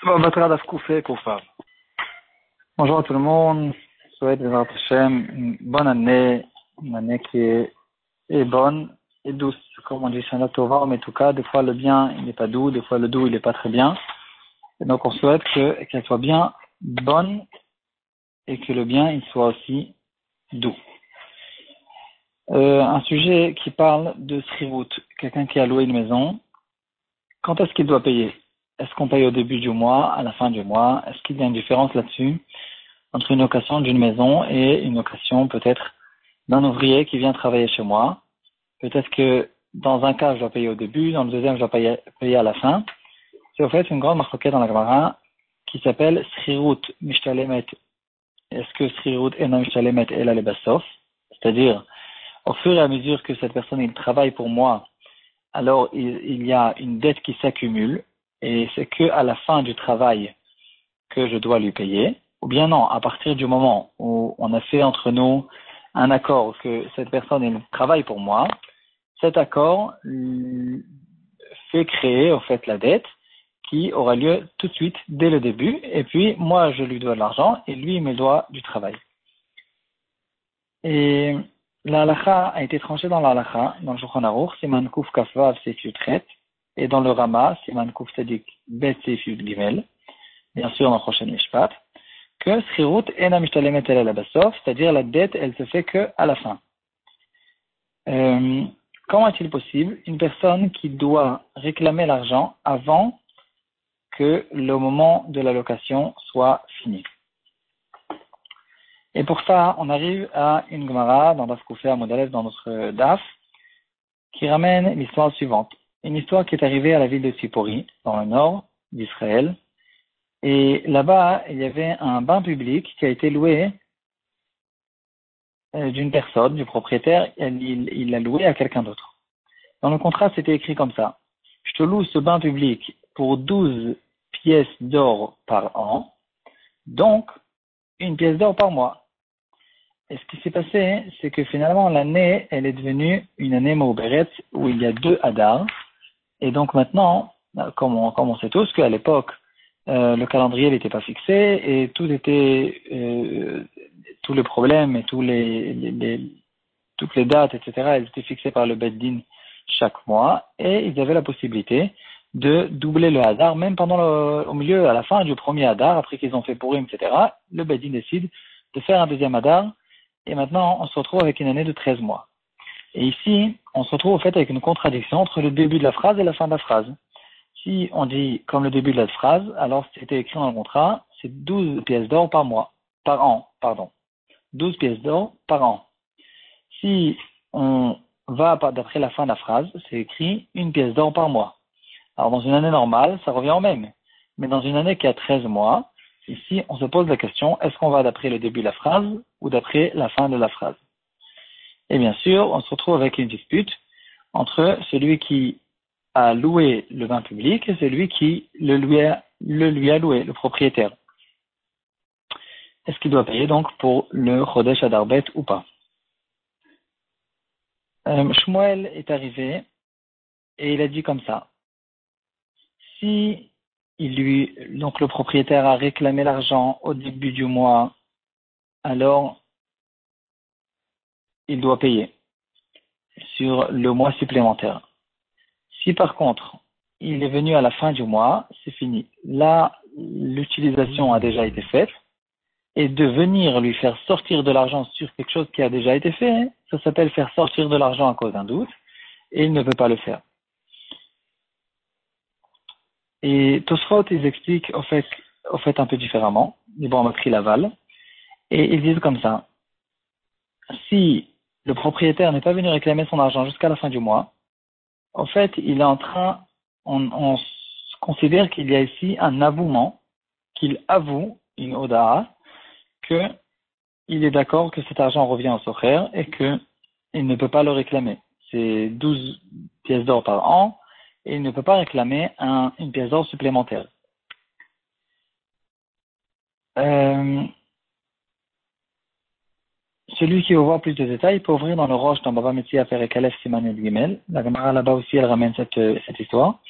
Bonjour à tout le monde. Je souhaite une bonne année, une année qui est bonne et douce. Comme on dit, Shana Tova, mais en tout cas, des fois le bien il n'est pas doux, des fois le doux il n'est pas très bien. Et donc on souhaite qu'elle soit bien bonne et que le bien il soit aussi doux. Un sujet qui parle de srivut, quelqu'un qui a loué une maison. Quand est-ce qu'il doit payer? Est-ce qu'on paye au début du mois, à la fin du mois? Est-ce qu'il y a une différence là-dessus entre une location d'une maison et une location peut-être d'un ouvrier qui vient travailler chez moi? Peut-être que dans un cas, je dois payer au début, dans le deuxième, je dois payer à la fin. C'est au fait une grande marquette dans la Gemara qui s'appelle Srirut Mishtalemet. Est-ce que Srirut Ena Mishtalemet Ela Lebasof? C'est-à-dire, au fur et à mesure que cette personne il travaille pour moi, alors il y a une dette qui s'accumule et c'est que à la fin du travail que je dois lui payer. Ou bien non, à partir du moment où on a fait entre nous un accord que cette personne elle travaille pour moi, cet accord fait créer au fait la dette qui aura lieu tout de suite dès le début et puis moi je lui dois de l'argent et lui il me doit du travail. Et la halakha a été tranchée dans la halakha, dans le Shulchan Aruch, Siman Kuf Kaf Vav Seif Yud Chet, et dans le Rama, Siman Kuf Tzadik Bet Seif Yud Gimel, bien sûr dans le prochain Mishpat, que Srirut Ena Mishtalemet Ela Lebasof, c'est-à-dire la dette, elle se fait que à la fin. Comment est-il possible une personne qui doit réclamer l'argent avant que le moment de la location soit fini? Et pour ça, on arrive à une Gemara dans Daf Koufé à Modalef dans notre Daf qui ramène l'histoire suivante. Une histoire qui est arrivée à la ville de Tzipori, dans le nord d'Israël. Et là-bas, il y avait un bain public qui a été loué d'une personne, du propriétaire, il l'a loué à quelqu'un d'autre. Dans le contrat, c'était écrit comme ça. Je te loue ce bain public pour 12 pièces d'or par an, donc une pièce d'or par mois. Et ce qui s'est passé, c'est que finalement, l'année, elle est devenue une année Mauberet où il y a 2 Hadar. Et donc maintenant, comme on sait tous qu'à l'époque, le calendrier n'était pas fixé et tous les problèmes et toutes les dates, etc., elles étaient fixées par le Beth Din chaque mois et ils avaient la possibilité de doubler le Hadar, même au milieu, à la fin du premier Hadar, après qu'ils ont fait Purim, etc., le Beth Din décide de faire un deuxième Hadar et maintenant on se retrouve avec une année de 13 mois. Et ici, on se retrouve au fait avec une contradiction entre le début de la phrase et la fin de la phrase. Si on dit comme le début de la phrase, alors c'était écrit dans le contrat, c'est 12 pièces d'or par an. 12 pièces d'or par an. Si on va d'après la fin de la phrase, c'est écrit une pièce d'or par mois. Alors dans une année normale, ça revient au même. Mais dans une année qui a 13 mois, ici on se pose la question, est-ce qu'on va d'après le début de la phrase ou d'après la fin de la phrase? Et bien sûr, on se retrouve avec une dispute entre celui qui a loué le bain public et celui qui le lui a loué, le propriétaire. Est-ce qu'il doit payer donc pour le Chodesh Adarbet ou pas? Shmuel est arrivé et il a dit comme ça. Si donc le propriétaire a réclamé l'argent au début du mois, alors il doit payer sur le mois supplémentaire. Si par contre, il est venu à la fin du mois, c'est fini. Là, l'utilisation a déjà été faite. Et de venir lui faire sortir de l'argent sur quelque chose qui a déjà été fait, ça s'appelle faire sortir de l'argent à cause d'un doute, et il ne peut pas le faire. Et Tosfot, ils expliquent au fait un peu différemment. Ils vont écrit l'aval, et ils disent comme ça. Si le propriétaire n'est pas venu réclamer son argent jusqu'à la fin du mois, en fait, il est en train, on considère qu'il y a ici un avouement, qu'il avoue une oda'a, qu'il est d'accord que cet argent revient au socher et qu'il ne peut pas le réclamer. C'est 12 pièces d'or par an et il ne peut pas réclamer une pièce d'or supplémentaire. Celui qui veut voir plus de détails peut ouvrir dans le Roche dans Baba Metzia Perek Aleph Siman Yud Gimel. La Gemara là-bas aussi elle ramène cette histoire.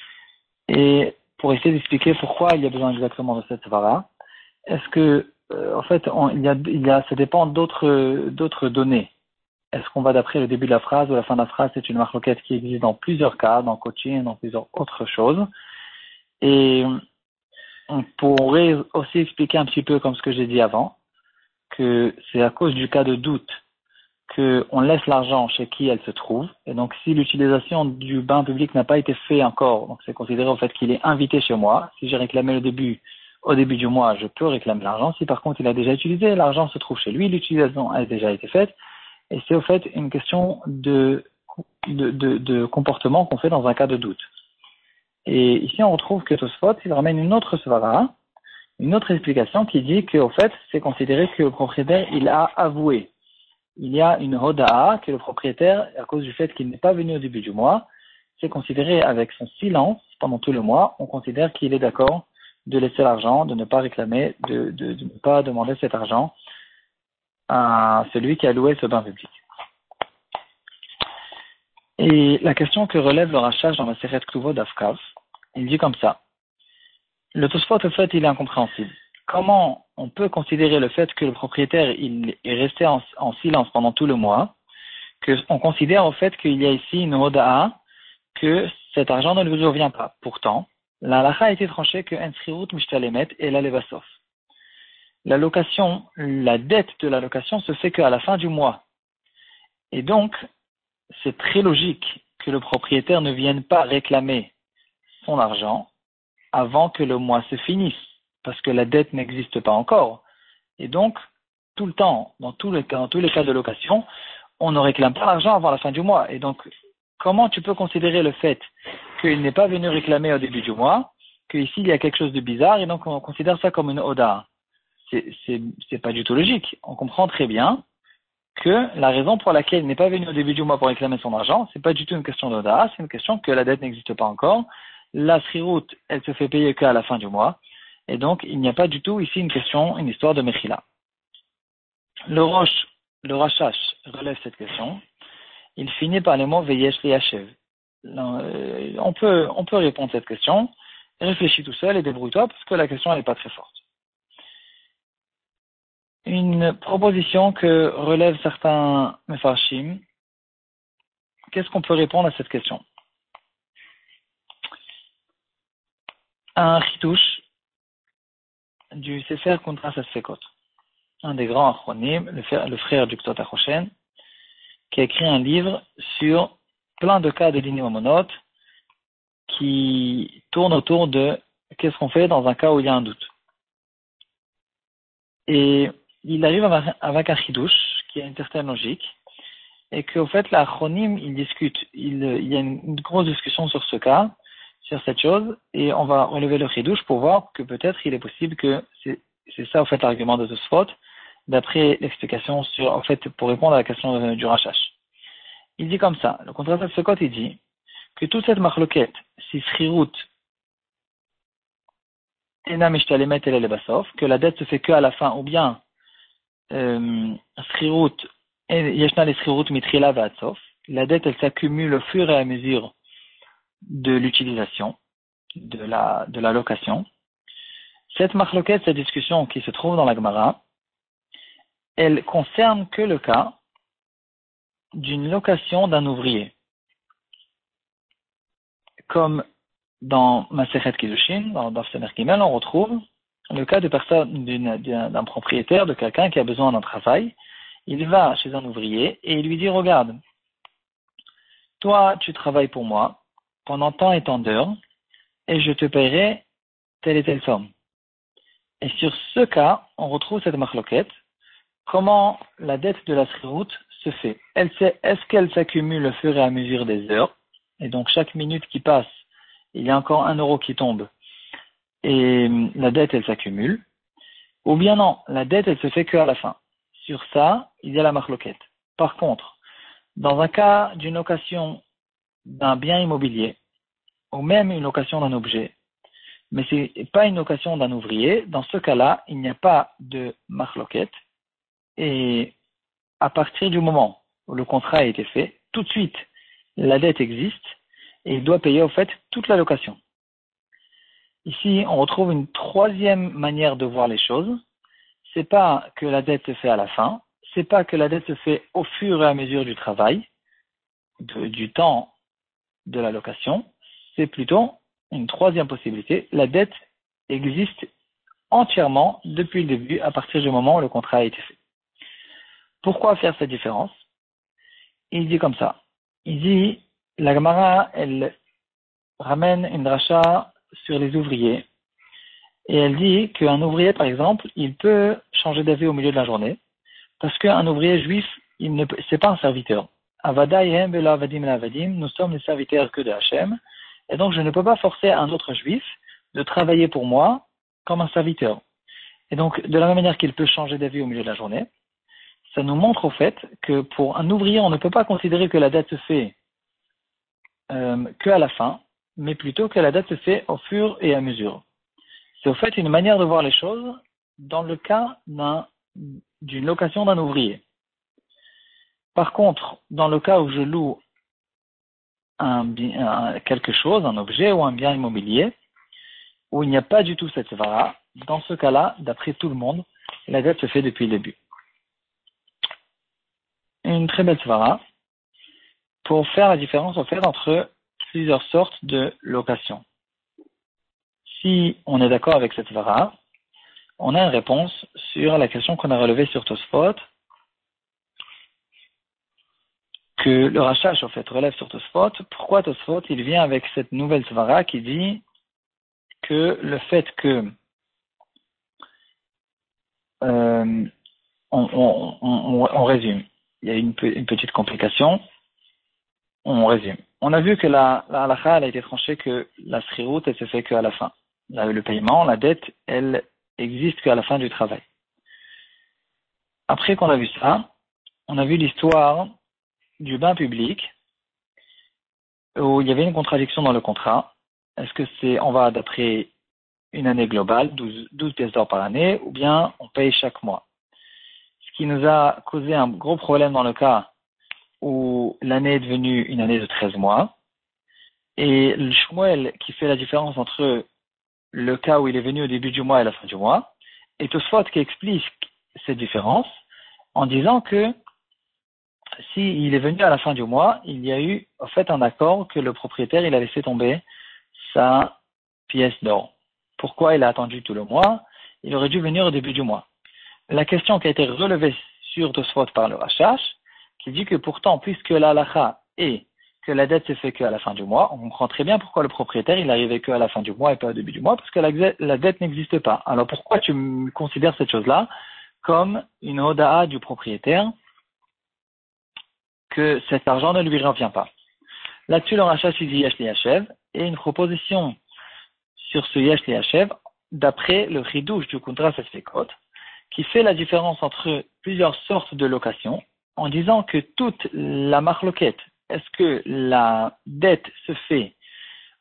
Et pour essayer d'expliquer pourquoi il y a besoin exactement de cette svara. Est-ce que, en fait, ça dépend d'autres données. Est-ce qu'on va d'après le début de la phrase ou la fin de la phrase? C'est une marloquette qui existe dans plusieurs cas, dans coaching, dans plusieurs autres choses. Et on pourrait aussi expliquer un petit peu comme ce que j'ai dit avant, que c'est à cause du cas de doute qu'on laisse l'argent chez qui elle se trouve. Et donc, si l'utilisation du bain public n'a pas été fait encore, donc c'est considéré au fait qu'il est invité chez moi. Si j'ai réclamé au début du mois, je peux réclamer l'argent. Si par contre il a déjà utilisé, l'argent se trouve chez lui, l'utilisation a déjà été faite. Et c'est au fait une question de comportement qu'on fait dans un cas de doute. Et ici, on retrouve que Tosfot, il ramène une autre svara, une autre explication qui dit qu'au fait, c'est considéré que le propriétaire, il a avoué. Il y a une hoda'a que le propriétaire, à cause du fait qu'il n'est pas venu au début du mois, c'est considéré avec son silence pendant tout le mois, on considère qu'il est d'accord de laisser l'argent, de ne pas réclamer, de ne pas demander cet argent à celui qui a loué ce bain public. Et la question que relève le Rachach dans la Seret Ktuvot d'Afkav, il dit comme ça. Le Tosfot, au fait, il est incompréhensible. Comment on peut considérer le fait que le propriétaire il est resté en silence pendant tout le mois, qu'on considère au fait qu'il y a ici une hoda'a, que cet argent ne lui revient pas. Pourtant, la halakha a été tranchée que en srirut mishtalemet et la levasof. La location, la dette de la location se fait qu'à la fin du mois. Et donc, c'est très logique que le propriétaire ne vienne pas réclamer son argent avant que le mois se finisse, parce que la dette n'existe pas encore. Et donc, tout le temps, dans tous les cas de location, on ne réclame pas l'argent avant la fin du mois. Et donc, comment tu peux considérer le fait qu'il n'est pas venu réclamer au début du mois, qu'ici il y a quelque chose de bizarre, et donc on considère ça comme une oda? C'est pas du tout logique. On comprend très bien que la raison pour laquelle il n'est pas venu au début du mois pour réclamer son argent, c'est pas du tout une question d'oda, c'est une question que la dette n'existe pas encore. La srirut, elle se fait payer qu'à la fin du mois. Et donc, il n'y a pas du tout ici une histoire de mechila. Le Rachach relève cette question. Il finit par les mots Veyesh liachev. On peut répondre à cette question. Réfléchis tout seul et débrouille-toi parce que la question n'est pas très forte. Une proposition que relèvent certains mefarshim. Qu'est-ce qu'on peut répondre à cette question? Un chitouche du Sefer Kuntras Asfekot, un des grands achronymes, le frère du Ktot HaChoshen, qui a écrit un livre sur plein de cas de lignes monotes qui tournent autour de qu'est-ce qu'on fait dans un cas où il y a un doute. Et il arrive avec un chidouche qui a une certaine logique, et qu'au fait, l'acronyme, il discute, il y a une grosse discussion sur ce cas, sur cette chose, et on va relever le chidouche pour voir que peut-être il est possible que c'est ça, au fait, l'argument de Tosfot, d'après l'explication en fait, pour répondre à la question du Rachach. Il dit comme ça, le contrat de Tosfot, il dit que toute cette marloquette, si srirut ena mishtalemet ele lebasof, que la dette se fait que à la fin, ou bien srirut yeshna les srirut mitrila v'atsof, la dette elle s'accumule au fur et à mesure de l'utilisation de la location. Cette marloquette, cette discussion qui se trouve dans la Gemara, elle concerne que le cas d'une location d'un ouvrier. Comme dans Masechet Kiddushin, dans Daf Semer Gimel, on retrouve le cas d'un propriétaire, de quelqu'un qui a besoin d'un travail. Il va chez un ouvrier et il lui dit, regarde, toi tu travailles pour moi pendant tant et tant d'heures et je te paierai telle et telle somme. Et sur ce cas, on retrouve cette marloquette, comment la dette de la srirut se fait. Est-ce qu'elle s'accumule au fur et à mesure des heures, et donc chaque minute qui passe, il y a encore 1 euro qui tombe, et la dette elle s'accumule, ou bien non, la dette elle se fait qu'à la fin. Sur ça, il y a la marloquette. Par contre, dans un cas d'une location d'un bien immobilier, ou même une location d'un objet, mais c'est pas une location d'un ouvrier, dans ce cas-là, il n'y a pas de marloquette, et à partir du moment où le contrat a été fait, tout de suite, la dette existe, et il doit payer au fait toute la location. Ici, on retrouve une troisième manière de voir les choses. C'est pas que la dette se fait à la fin, c'est pas que la dette se fait au fur et à mesure du travail, du temps de la location, c'est plutôt une troisième possibilité. La dette existe entièrement depuis le début, à partir du moment où le contrat a été fait. Pourquoi faire cette différence? Il dit comme ça. Il dit, la Gemara, elle ramène une dracha sur les ouvriers. Et elle dit qu'un ouvrier, par exemple, il peut changer d'avis au milieu de la journée, parce qu'un ouvrier juif, c'est pas un serviteur. Avadaïhem vela avadim la avadim, nous sommes les serviteurs que de Hachem, et donc je ne peux pas forcer un autre juif de travailler pour moi comme un serviteur. Et donc, de la même manière qu'il peut changer d'avis au milieu de la journée, ça nous montre au fait que pour un ouvrier, on ne peut pas considérer que la dette se fait que à la fin, mais plutôt que la dette se fait au fur et à mesure. C'est au fait une manière de voir les choses dans le cas d'une location d'un ouvrier. Par contre, dans le cas où je loue quelque chose, un objet ou un bien immobilier, où il n'y a pas du tout cette svara, dans ce cas-là, d'après tout le monde, la dette se fait depuis le début. Une très belle svara pour faire la différence au fait entre plusieurs sortes de locations. Si on est d'accord avec cette svara, on a une réponse sur la question qu'on a relevée sur Tosfot, que le Rachash, en fait, relève sur Tosfot. Pourquoi Tosfot, il vient avec cette nouvelle svara qui dit que le fait que on résume. Il y a une petite complication. On résume. On a vu que la halakha, elle a été tranchée que la srirout, elle se fait qu'à la fin. Le paiement, la dette, elle existe qu'à la fin du travail. Après qu'on a vu ça, on a vu l'histoire du bain public où il y avait une contradiction dans le contrat. Est-ce que on va d'après une année globale, 12 pièces d'or par année, ou bien on paye chaque mois? Ce qui nous a causé un gros problème dans le cas où l'année est devenue une année de 13 mois. Et le Shmuel qui fait la différence entre le cas où il est venu au début du mois et la fin du mois, et Tosfot qui explique cette différence en disant que s'il est venu à la fin du mois, il y a eu en fait un accord que le propriétaire il a laissé tomber sa pièce d'or. Pourquoi il a attendu tout le mois? Il aurait dû venir au début du mois. La question qui a été relevée sur Tosfot par le Rashash, qui dit que pourtant, puisque la halakha est que la dette se fait qu'à la fin du mois, on comprend très bien pourquoi le propriétaire il arrivait qu'à la fin du mois et pas au début du mois, parce que la dette n'existe pas. Alors pourquoi tu considères cette chose-là comme une hoda'a du propriétaire, que cet argent ne lui revient pas? Là-dessus, le Rashash dit Yesh Liachev, et une proposition sur ce Yesh Liachev, d'après le Ridouche du Kuntra Sefekot, qui fait la différence entre plusieurs sortes de locations, en disant que toute la marloquette, est-ce que la dette se fait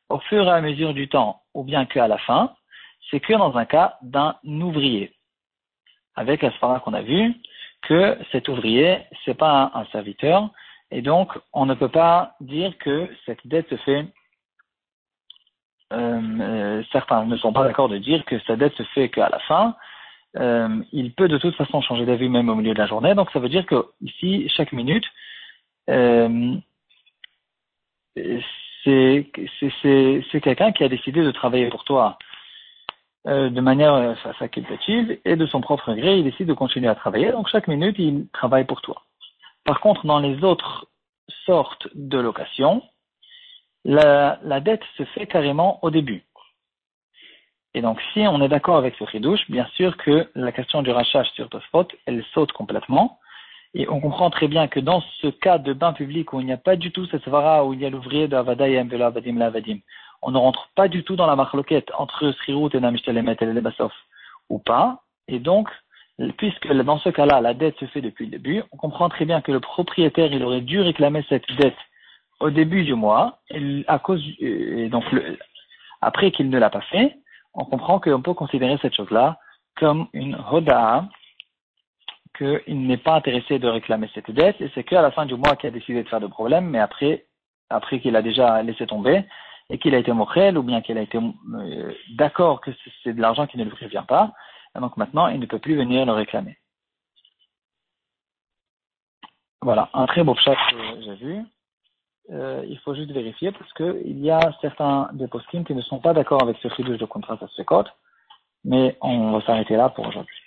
au fur et à mesure du temps ou bien qu'à la fin, c'est que dans un cas d'un ouvrier. Avec la svara qu'on a vu, que cet ouvrier, c'est pas un serviteur, et donc on ne peut pas dire que cette dette se fait, certains ne sont pas d'accord de dire que cette dette se fait qu'à la fin. Il peut de toute façon changer d'avis même au milieu de la journée, donc ça veut dire que ici, chaque minute, c'est quelqu'un qui a décidé de travailler pour toi de manière facultative et de son propre gré, il décide de continuer à travailler, donc chaque minute, il travaille pour toi. Par contre, dans les autres sortes de locations, la dette se fait carrément au début. Et donc, si on est d'accord avec ce chidouche, bien sûr que la question du rachage sur Tosfot, elle saute complètement. Et on comprend très bien que dans ce cas de bain public où il n'y a pas du tout cette svara, où il y a l'ouvrier de Avadayem, de l'Avadim, l'Avadim, on ne rentre pas du tout dans la marloquette entre Srirut et Namishtelemet et Lebasof ou pas. Et donc, puisque dans ce cas-là, la dette se fait depuis le début, on comprend très bien que le propriétaire, il aurait dû réclamer cette dette au début du mois, et donc après qu'il ne l'a pas fait, on comprend qu'on peut considérer cette chose-là comme une hoda'a, qu'il n'est pas intéressé de réclamer cette dette, et c'est qu'à la fin du mois qu'il a décidé de faire de problème, mais après qu'il a déjà laissé tomber, et qu'il a été mochel, ou bien qu'il a été d'accord que c'est de l'argent qui ne lui revient pas, et donc maintenant il ne peut plus venir le réclamer. Voilà, un très beau chat que j'ai vu. Il faut juste vérifier parce que il y a certains des poskim qui ne sont pas d'accord avec ce chidouche de contrat à ce code, mais on va s'arrêter là pour aujourd'hui.